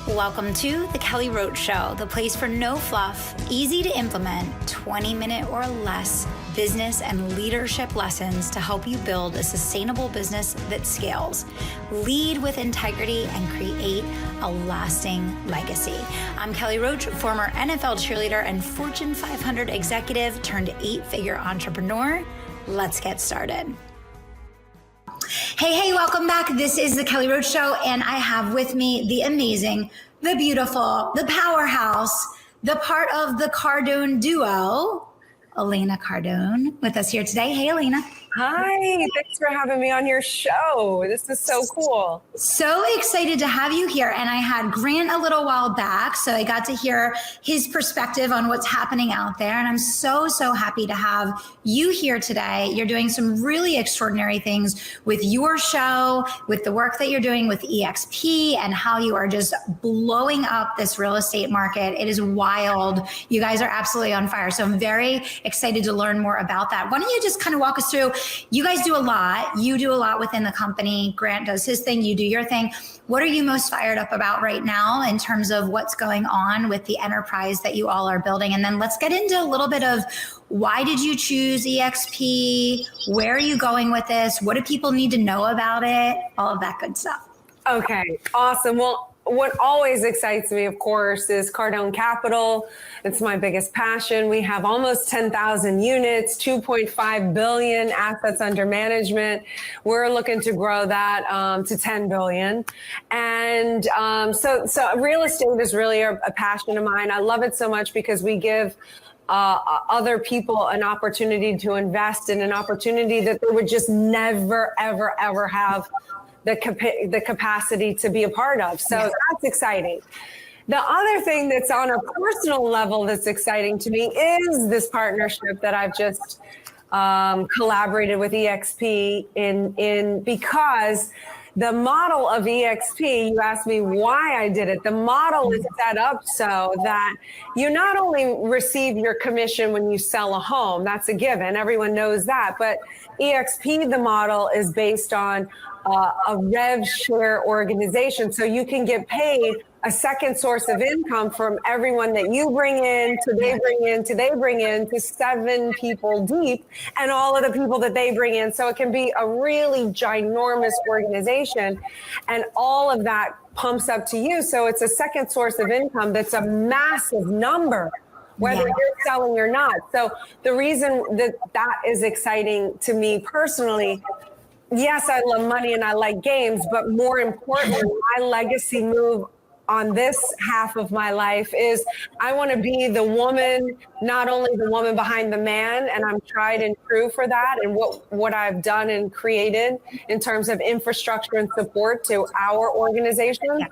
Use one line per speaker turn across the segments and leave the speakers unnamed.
Welcome to The Kelly Roach Show, the place for no fluff, easy to implement, 20-minute or less business and leadership lessons to help you build a sustainable business that scales. Lead with integrity and create a lasting legacy. I'm Kelly Roach, former NFL cheerleader and Fortune 500 executive turned 8-figure entrepreneur. Let's get started. Hey, welcome back. This is The Kelly Roach Show, and I have with me the amazing, the beautiful, the powerhouse, the part of the Cardone duo, Elena Cardone, with us here today. Hey, Elena.
Hi, thanks for having me on your show. This is so cool.
So excited to have you here. And I had Grant a little while back, so I got to hear his perspective on what's happening out there. And I'm so happy to have you here today. You're doing some really extraordinary things with your show, with the work that you're doing with EXP, and how you are just blowing up this real estate market. It is wild. You guys are absolutely on fire. So I'm very excited to learn more about that. Why don't you just kind of walk us through? You guys do a lot. You do a lot within the company. Grant does his thing. You do your thing. What are you most fired up about right now in terms of what's going on with the enterprise that you all are building? And then let's get into a little bit of why did you choose EXP? Where are you going with this? What do people need to know about it? All of that good stuff.
Okay, awesome. Well, what always excites me, of course, is Cardone Capital. It's my biggest passion. We have almost 10,000 units, 2.5 billion assets under management. We're looking to grow that to 10 billion. And so real estate is really a passion of mine. I love it so much because we give other people an opportunity to invest in an opportunity that they would just never, ever have the capacity to be a part of. So that's exciting. The other thing that's on a personal level that's exciting to me is this partnership that I've just collaborated with EXP in because the model of EXP, you asked me why I did it. The model is set up so that you not only receive your commission when you sell a home, that's a given, everyone knows that, but EXP, the model is based on a rev share organization. So you can get paid a second source of income from everyone that you bring in, to they bring in, to 7 people deep, and all of the people that they bring in. So it can be a really ginormous organization, and all of that pumps up to you. So it's a second source of income that's a massive number, whether you're selling or not. So the reason that is exciting to me personally, yes, I love money and I like games, but more importantly, my legacy move on this half of my life is I want to be the woman, not only the woman behind the man, and I'm tried and true for that, and what I've done and created in terms of infrastructure and support to our organization,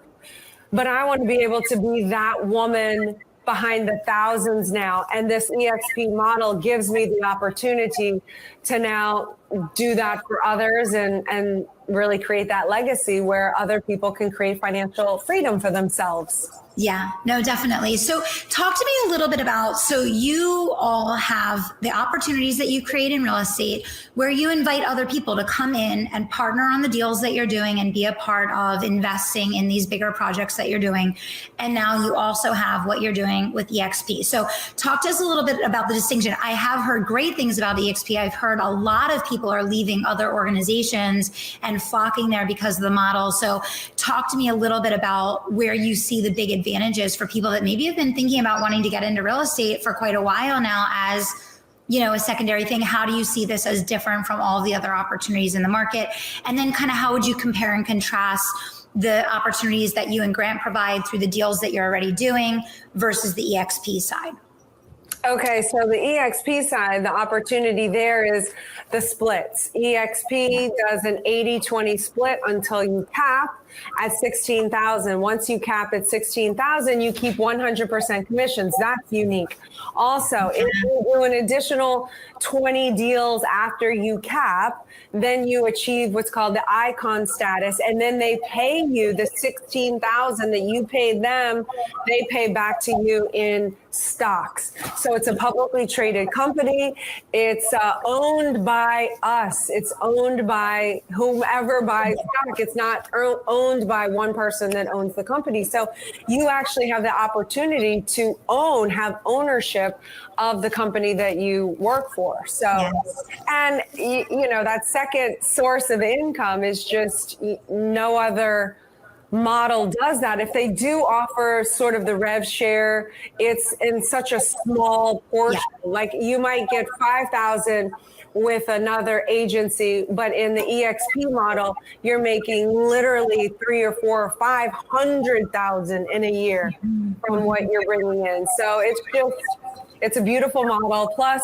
but I want to be able to be that woman behind the thousands now. And this EXP model gives me the opportunity to now do that for others and really create that legacy where other people can create financial freedom for themselves.
Yeah, no, definitely. So talk to me a little bit about, so you all have the opportunities that you create in real estate where you invite other people to come in and partner on the deals that you're doing and be a part of investing in these bigger projects that you're doing. And now you also have what you're doing with EXP. So talk to us a little bit about the distinction. I have heard great things about EXP. I've heard a lot of people are leaving other organizations and flocking there because of the model. So talk to me a little bit about where you see the big advantages for people that maybe have been thinking about wanting to get into real estate for quite a while now as, you know, a secondary thing. How do you see this as different from all the other opportunities in the market? And then kind of how would you compare and contrast the opportunities that you and Grant provide through the deals that you're already doing versus the EXP side?
Okay, so the EXP side, the opportunity there is the splits. EXP does an 80-20 split until you cap at 16,000. Once you cap at 16,000, you keep 100% commissions. That's unique. Also, if you do an additional 20 deals after you cap, then you achieve what's called the icon status, and then they pay you the 16,000 that you paid them. They pay back to you in stocks. So So it's a publicly traded company. It's owned by us. It's owned by whomever buys stock. It's not owned by one person that owns the company. So you actually have the opportunity to have ownership of the company that you work for. So, yes. And you know, that second source of income is just no other model does that. If they do offer sort of the rev share, it's in such a small portion. Yeah. Like you might get 5,000 with another agency, but in the EXP model, you're making literally 3 or 4 or 500,000 in a year from what you're bringing in. So it's a beautiful model. Plus,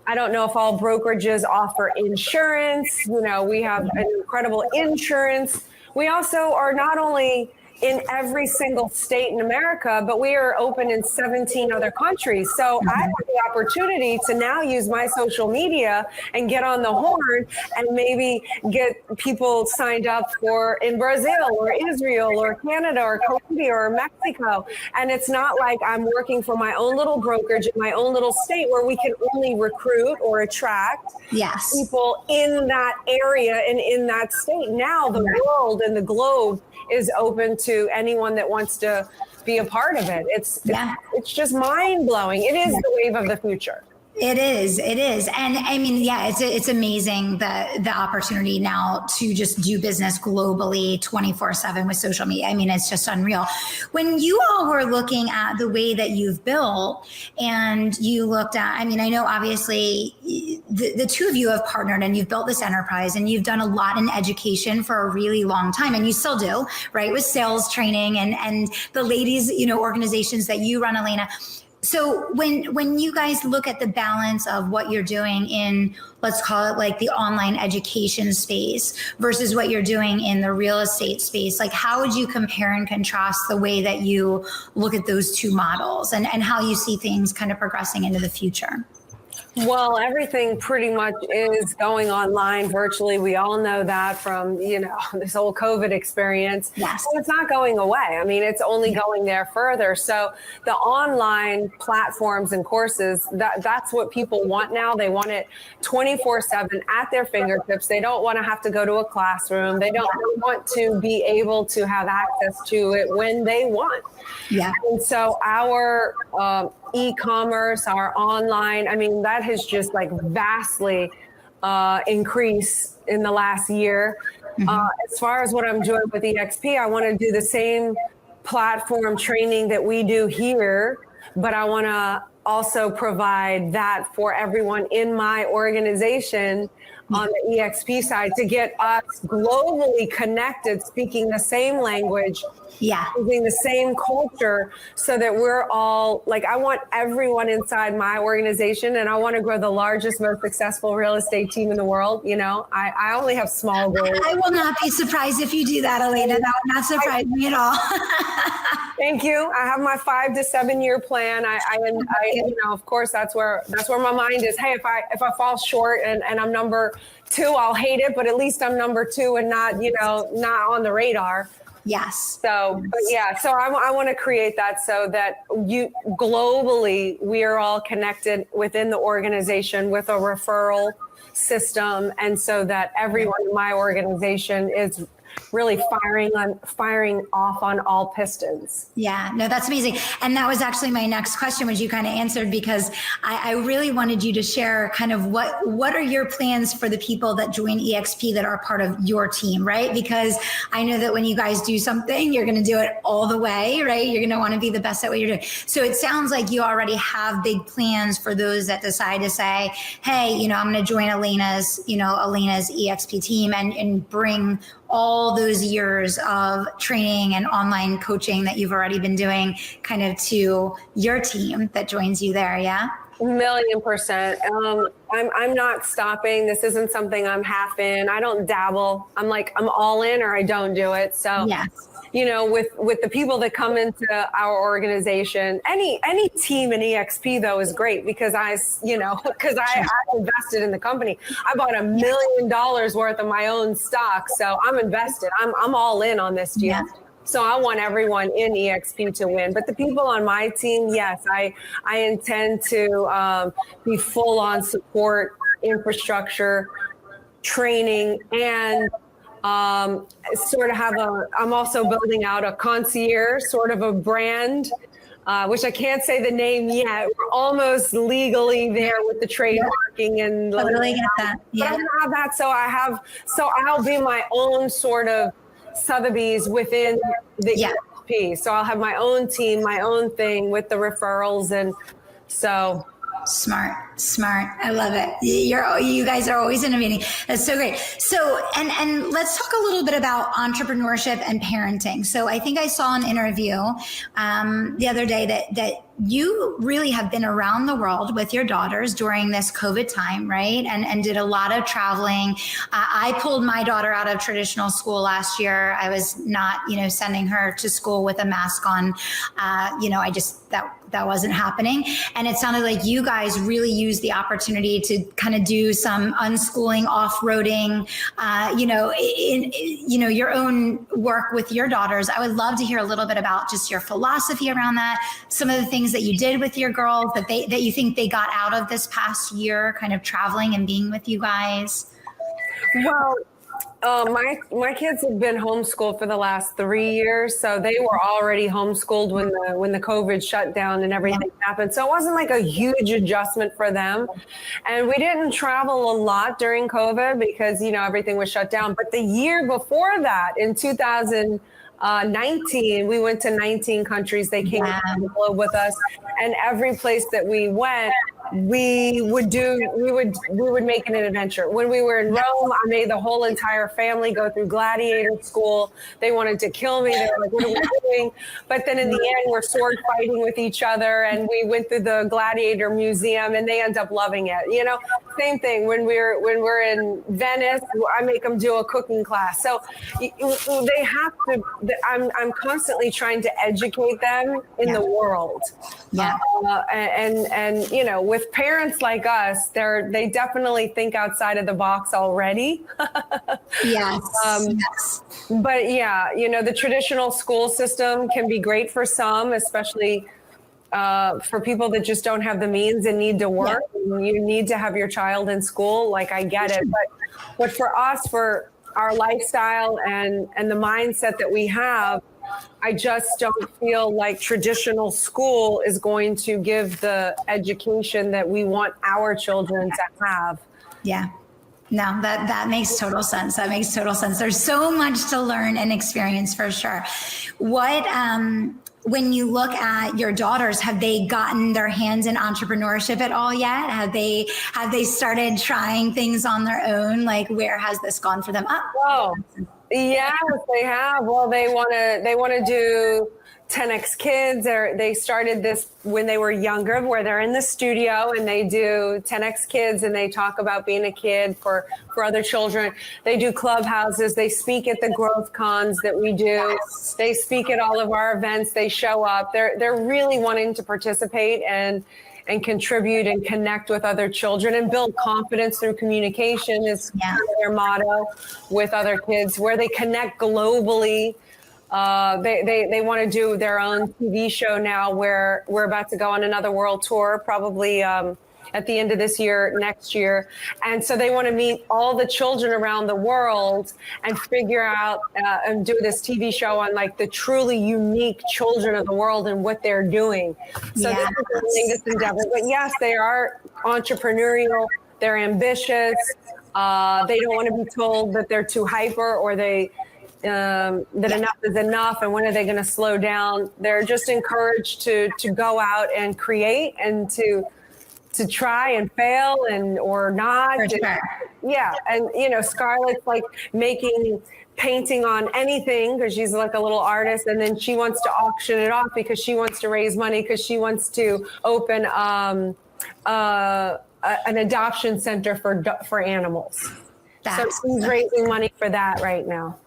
I don't know if all brokerages offer insurance. You know, we have an incredible insurance. We also are not only in every single state in America, but we are open in 17 other countries. So I have the opportunity to now use my social media and get on the horn and maybe get people signed up in Brazil or Israel or Canada or Colombia or Mexico. And it's not like I'm working for my own little brokerage in my own little state where we can only recruit or attract people in that area and in that state. Now the world and the globe is open to anyone that wants to be a part of it. It's just mind blowing. It is the wave of the future.
It is. And I mean, it's amazing the opportunity now to just do business globally 24/7 with social media. I mean, it's just unreal. When you all were looking at the way that you've built and you looked at, I mean, I know obviously the two of you have partnered and you've built this enterprise and you've done a lot in education for a really long time, and you still do, right? With sales training and the ladies, you know, organizations that you run, Elena. So when you guys look at the balance of what you're doing in, let's call it like the online education space versus what you're doing in the real estate space, like how would you compare and contrast the way that you look at those two models and how you see things kind of progressing into the future?
Well, everything pretty much is going online virtually. We all know that from, you know, this whole COVID experience.
Yes.
So it's not going away. I mean, it's only going there further. So the online platforms and courses, that's what people want now. They want it 24/7 at their fingertips. They don't want to have to go to a classroom. They don't want to be able to have access to it when they want.
Yeah.
And so our e-commerce, our online, I mean, that has just like vastly increased in the last year. As far as what I'm doing with EXP, I want to do the same platform training that we do here, but I want to also provide that for everyone in my organization on the EXP side to get us globally connected, speaking the same language, using the same culture, so that we're all like, I want everyone inside my organization, and I want to grow the largest, most successful real estate team in the world. You know, I only have small goals.
I will not be surprised if you do that, Elena. That would not surprise me at all.
Thank you. I have my 5 to 7 year plan. I you know, of course, that's where my mind is. Hey, if I fall short and I'm number 2, I'll hate it, but at least I'm number 2 and not not on the radar.
Yes.
So, but yeah, so I want to create that so that globally, we are all connected within the organization with a referral system. And so that everyone in my organization is really firing off on all pistons.
Yeah, no, that's amazing. And that was actually my next question, which you kind of answered, because I really wanted you to share kind of what are your plans for the people that join EXP that are part of your team, right? Because I know that when you guys do something, you're going to do it all the way, right? You're going to want to be the best at what you're doing. So it sounds like you already have big plans for those that decide to say, hey, you know, I'm going to join Elena's EXP team and bring all those years of training and online coaching that you've already been doing kind of to your team that joins you there. Yeah.
1,000,000%. I'm not stopping. This isn't something I'm half in. I don't dabble. I'm all in or I don't do it. So,
yes.
You know, with the people that come into our organization, any team in EXP though is great because I invested in the company. I bought $1 million worth of my own stock. So I'm invested. I'm all in on this, Gio.
Yeah.
So I want everyone in EXP to win. But the people on my team, yes, I intend to be full on support, infrastructure, training, and sort of I'm also building out a concierge, sort of a brand, which I can't say the name yet. We're almost legally there with the trademarking and
totally get that.
Yeah. But I don't have that. So I'll be my own sort of Sotheby's within the EXP. So I'll have my own team, my own thing with the referrals. And so
smart. I love it. You guys are always innovating. That's so great. So, and let's talk a little bit about entrepreneurship and parenting. So I think I saw an interview the other day that you really have been around the world with your daughters during this COVID time, right? And did a lot of traveling. I pulled my daughter out of traditional school last year. I was not, sending her to school with a mask on. That wasn't happening. And it sounded like you guys really used the opportunity to kind of do some unschooling, off-roading, your own work with your daughters. I would love to hear a little bit about just your philosophy around that, some of the things that you did with your girls that you think they got out of this past year, kind of traveling and being with you guys.
Well, my kids have been homeschooled for the last 3 years, so they were already homeschooled when the COVID shutdown and everything happened. So it wasn't like a huge adjustment for them, and we didn't travel a lot during COVID because everything was shut down. But the year before that, in 2019, we went to 19 countries. They came around the globe with us, and every place that we went, we would make it an adventure. When we were in Rome, I made the whole entire family go through gladiator school. They wanted to kill me. They were like, what are we doing? But then in the end, we're sword fighting with each other, and we went through the gladiator museum, and they end up loving it. Same thing when we're in Venice, I make them do a cooking class. So they have to, I'm constantly trying to educate them in the world.
Yeah.
And with parents like us, they definitely think outside of the box already.
Yes.
But the traditional school system can be great for some, especially for people that just don't have the means and need to work. Yeah. You need to have your child in school. Like, I get it. But for us, for our lifestyle and the mindset that we have, I just don't feel like traditional school is going to give the education that we want our children to have.
Yeah. No, that makes total sense. That makes total sense. There's so much to learn and experience for sure. When you look at your daughters, have they gotten their hands in entrepreneurship at all yet? Have they started trying things on their own? Like, where has this gone for them?
Yes, they have. Well, they want to do 10X Kids. They started this when they were younger, where they're in the studio and they do 10X Kids and they talk about being a kid for other children. They do clubhouses. They speak at the growth cons that we do. Yes. They speak at all of our events. They show up. They're really wanting to participate and contribute and connect with other children and build confidence through communication is their motto with other kids, where they connect globally. They want to do their own TV show now, where we're about to go on another world tour, probably at the end of this year, next year. And so they want to meet all the children around the world and figure out and do this TV show on like the truly unique children of the world and what they're doing. So this is the latest endeavor. But yes, they are entrepreneurial. They're ambitious. They don't want to be told that they're too hyper or that enough is enough and when are they going to slow down. They're just encouraged to go out and create and to try and fail or not.
For sure.
And Scarlett's like painting on anything because she's like a little artist, and then she wants to auction it off because she wants to raise money because she wants to open an adoption center for animals. So she's raising money for that right now.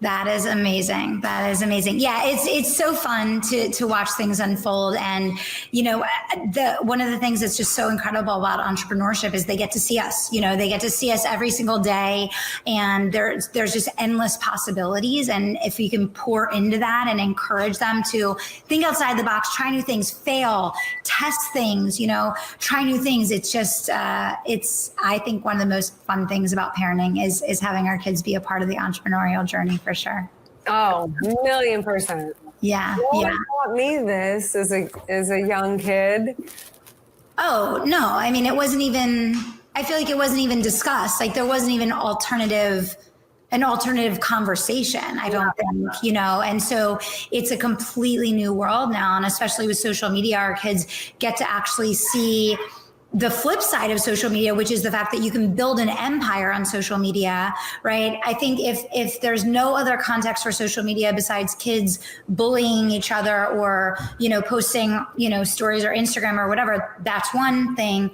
That is amazing. That is amazing. Yeah, it's so fun to watch things unfold. And one of the things that's just so incredible about entrepreneurship is they get to see us. They get to see us every single day, and there's just endless possibilities. And if we can pour into that and encourage them to think outside the box, try new things, fail, test things, try new things. It's just I think one of the most fun things about parenting is having our kids be a part of the entrepreneurial journey. For sure.
Oh, 1,000,000%.
Yeah.
No
yeah.
one taught me this as a young kid.
Oh, no. I mean, I feel like it wasn't even discussed. Like there wasn't even an alternative conversation, I don't think, and so it's a completely new world now. And especially with social media, our kids get to actually see the flip side of social media, which is the fact that you can build an empire on social media, right? I think if there's no other context for social media besides kids bullying each other or, posting, stories or Instagram or whatever, that's one thing.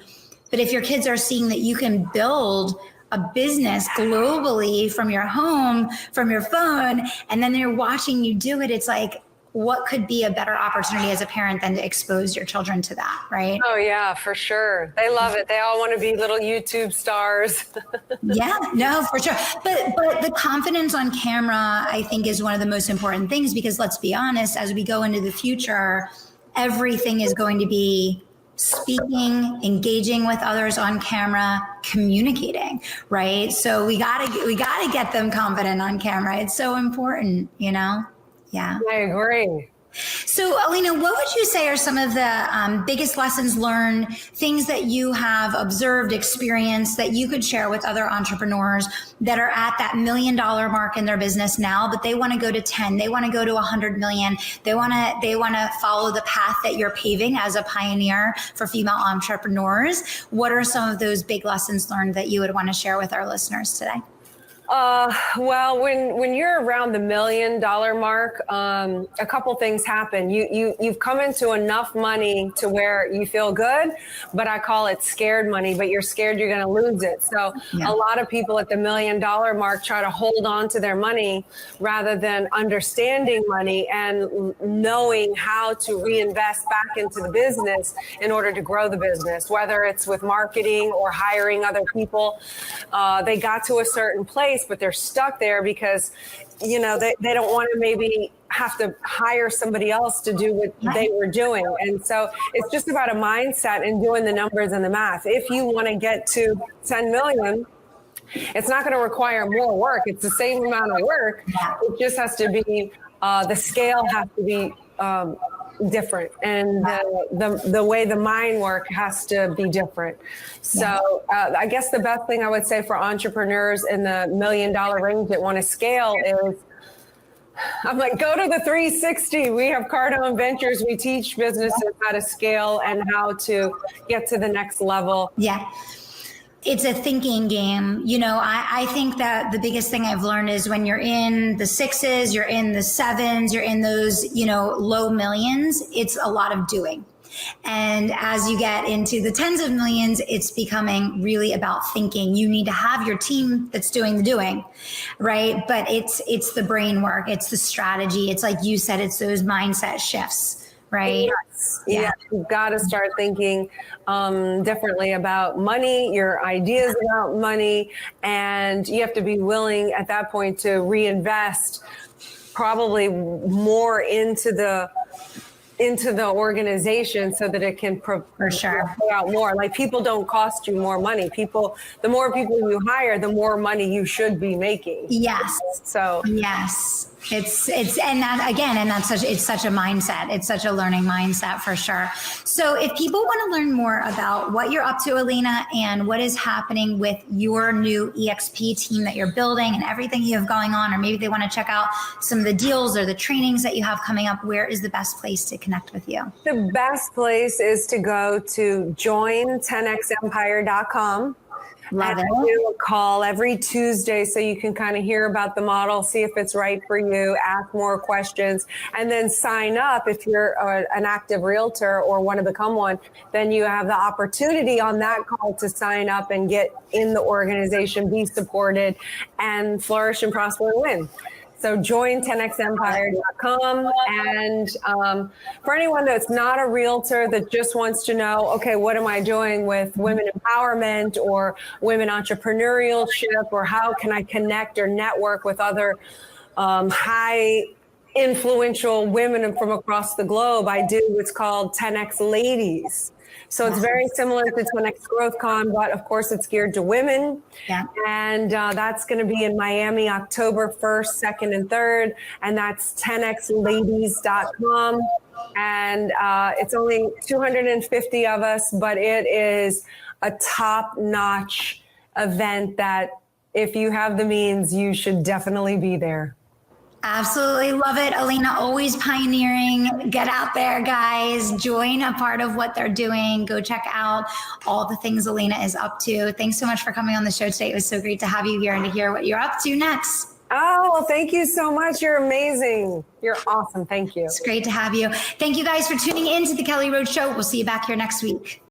But if your kids are seeing that you can build a business globally from your home, from your phone, and then they're watching you do it, it's like, what could be a better opportunity as a parent than to expose your children to that, right?
Oh yeah, for sure. They love it. They all want to be little YouTube stars.
Yeah, no, for sure. But the confidence on camera, I think, is one of the most important things, because let's be honest, as we go into the future, everything is going to be speaking, engaging with others on camera, communicating, right? So we gotta get them confident on camera. It's so important, Yeah.
I agree.
So, Elena, what would you say are some of the biggest lessons learned, things that you have observed, experienced, that you could share with other entrepreneurs that are at that $1 million mark in their business now, but they want to go to 10, they want to go to 100 million, they want to follow the path that you're paving as a pioneer for female entrepreneurs? What are some of those big lessons learned that you would want to share with our listeners today?
Well, when you're around the $1 million mark, a couple things happen. You've come into enough money to where you feel good, but I call it scared money, but you're scared you're going to lose it. So a lot of people at the $1 million mark try to hold on to their money rather than understanding money and knowing how to reinvest back into the business in order to grow the business, whether it's with marketing or hiring other people. They got to a certain place, but they're stuck there because, they don't want to maybe have to hire somebody else to do what they were doing. And so it's just about a mindset and doing the numbers and the math. If you want to get to 10 million, it's not going to require more work. It's the same amount of work. It just has to be, the scale has to be, different, and the way the mind work has to be different. So I guess the best thing I would say for entrepreneurs in the $1 million range that want to scale is, I'm like, go to the 360. We have Cardone Ventures. We teach businesses how to scale and how to get to the next level.
Yeah. It's a thinking game. I think that the biggest thing I've learned is when you're in the 6s, you're in the 7s, you're in those, low millions, it's a lot of doing. And as you get into the tens of millions, it's becoming really about thinking. You need to have your team that's doing the doing, right? But it's the brain work. It's the strategy. It's like you said, it's those mindset shifts. Right.
Yes. Yeah. You've got to start thinking differently about money, your ideas about money, and you have to be willing at that point to reinvest probably more into the organization so that it can put out more. Like, people don't cost you more money. The more people you hire, the more money you should be making.
Yes.
So
yes. It's such a mindset. It's such a learning mindset for sure. So if people want to learn more about what you're up to, Elena, and what is happening with your new EXP team that you're building and everything you have going on, or maybe they want to check out some of the deals or the trainings that you have coming up, where is the best place to connect with you?
The best place is to go to join10xempire.com.
Love it.
I do a call every Tuesday so you can kind of hear about the model, see if it's right for you, ask more questions, and then sign up. If you're an active realtor or want to become one, then you have the opportunity on that call to sign up and get in the organization, be supported, and flourish and prosper and win. So join 10xempire.com. And for anyone that's not a realtor that just wants to know, okay, what am I doing with women empowerment or women entrepreneurship, or how can I connect or network with other high influential women from across the globe, I do what's called 10X Ladies. So it's very similar to 10X Growth Con, but of course it's geared to women.
Yeah.
And that's going to be in Miami, October 1st, 2nd, and 3rd. And that's 10xladies.com. And it's only 250 of us, but it is a top-notch event that if you have the means, you should definitely be there.
Absolutely love it. Elena, always pioneering. Get out there, guys. Join a part of what they're doing. Go check out all the things Elena is up to. Thanks so much for coming on the show today. It was so great to have you here and to hear what you're up to next.
Oh, well, thank you so much. You're amazing. You're awesome. Thank you.
It's great to have you. Thank you guys for tuning in to the Kelly Roach Show. We'll see you back here next week.